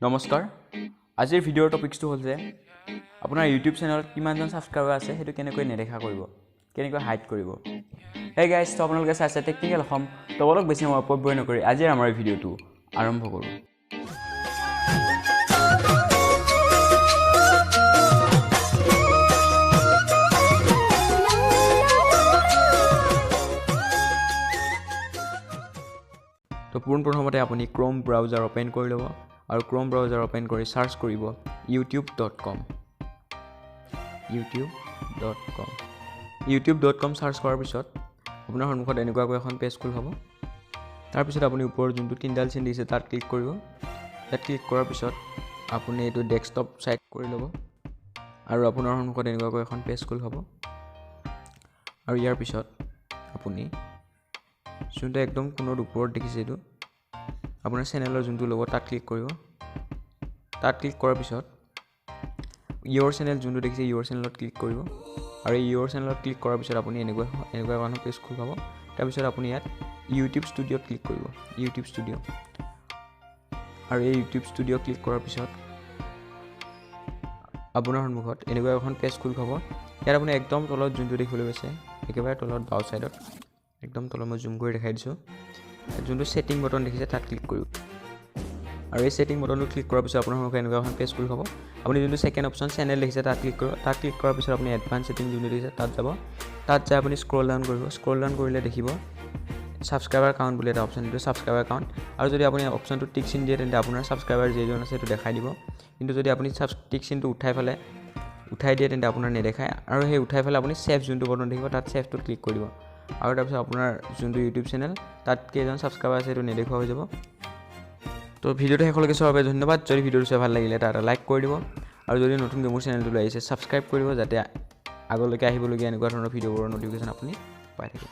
নমস্কাৰ আজিৰ ভিডিঅ'ৰ টপিকটো হ'ল যে আপোনাৰ ইউটিউব চেনেলত কিমানজন ছাবস্ক্ৰাইবাৰ আছে সেইটো কেনেকৈ নেদেখা কৰিব কেনেকৈ হাইড কৰিব হে গাইজ তো আপোনালোকে চাইছে টেকনিকেল অসম তো অলপ বেছি সময় অপব্যয় নকৰি আজি আমাৰ এই ভিডিঅ'টো আৰম্ভ কৰোঁ তো পোনপ্ৰথমতে আপুনি ক্ৰোম ব্ৰাউজাৰ ওপেন কৰি ল'ব আৰু ক্ৰোম ব্ৰাউজাৰ ওপেন কৰি সাৰ্চ কৰিব youtube.com youtube.com সাৰ্চ কৰাৰ পিছত আপোনাৰ সন্মুখত এনেকুৱাকৈ এখন পেজ খোল হ'ব তাৰ পিছত আপুনি ওপৰৰ যোনটো তিনডাল চিন দিছে তাত ক্লিক কৰিব তাত ক্লিক কৰাৰ পিছত আপুনি এইটো ডেস্কটপ সাইড কৰি ল'ব আৰু আপোনাৰ সন্মুখত এনেকুৱাকৈ এখন পেজ খোল হ'ব আৰু ইয়াৰ পিছত আপুনি যোনটো একদম কোণৰ ওপৰত দেখিছে এইটো আপোনাৰ চেনেলৰ যোনটো ল'ব তাত ক্লিক কৰিব তাত ক্লিক কৰাৰ পিছত ইয়ৰ চেনেল যোনটো দেখিছে ইয়ৰ চেনেলত ক্লিক কৰিব আৰু এই ইয়ৰ চেনেলত ক্লিক কৰাৰ পিছত আপুনি এনেকুৱা এখন পেজ খোল পাব তাৰপিছত আপুনি ইয়াত ইউটিউব ষ্টুডিঅ'ত ক্লিক কৰিব ইউটিউব ষ্টুডিঅ' আৰু এই ইউটিউব ষ্টুডিঅ' ক্লিক কৰাৰ পিছত আপোনাৰ সন্মুখত এনেকুৱা এখন পেজ খোল পাব ইয়াত আপুনি একদম তলত যোনটো দেখিবলৈ পাইছে একেবাৰে তলত বাওঁ ছাইডত একদম তলত মই জুম কৰি দেখাই দিছোঁ যোনটো সেটিং বটন দেখিছে তাত ক্লিক কৰিব আৰু এই সেটিং বটনটো ক্লিক কৰাৰ পিছত আপোনাৰ সন্মুখত এনেকুৱা এখন পেজ খোল পাব আপুনি যোনটো সেকেন্ড অপশ্যন চেনেল দেখিছে তাত ক্লিক কৰিব তাত ক্লিক কৰাৰ পিছত আপুনি এডভান্স সেটিং যোনটো দেখিছে তাত যাব তাত যাই আপুনি স্ক্ৰল ডাউন কৰিব স্ক্ৰল ডাউন কৰিলে দেখিব ছাবস্ক্ৰাইবাৰ কাউণ্ট বুলি এটা অপশ্যন দিছে ছাবস্ক্ৰাইবাৰ কাউণ্ট আৰু যদি আপুনি অপশ্যনটো টিক চিন দিয়ে তেন্তে আপোনাৰ ছাবস্ক্ৰাইবাৰ যেইজন আছে সেইটো দেখাই দিব কিন্তু যদি আপুনি টিক চিনটো উঠাই দিয়ে তেন্তে আপোনাৰ নেদেখায় আৰু সেই উঠাই ফেলে আপুনি সেভ যোনটো বটন দেখিব তাত সেভটো ক্লিক কৰি দিব আৰু তাৰপিছত আপোনাৰ যোনটো ইউটিউব চেনেল তাত কেইজন ছাবস্ক্ৰাইবাৰ আছে সেইটো নেদেখুৱা হৈ যাব তো ভিডিঅ'টো শেষলৈকে চোৱাৰ বাবে ধন্যবাদ যদি ভিডিঅ'টো চাই ভাল লাগিলে এটা লাইক কৰি দিব আৰু যদি নতুনকৈ মোৰ চেনেলটোলৈ আহিছে ছাবস্ক্ৰাইব কৰিব যাতে আগলৈকে আহিবলগীয়া এনেকুৱা ধৰণৰ ভিডিঅ'বোৰৰ ন'টিফিকেশ্যন আপুনি পাই থাকে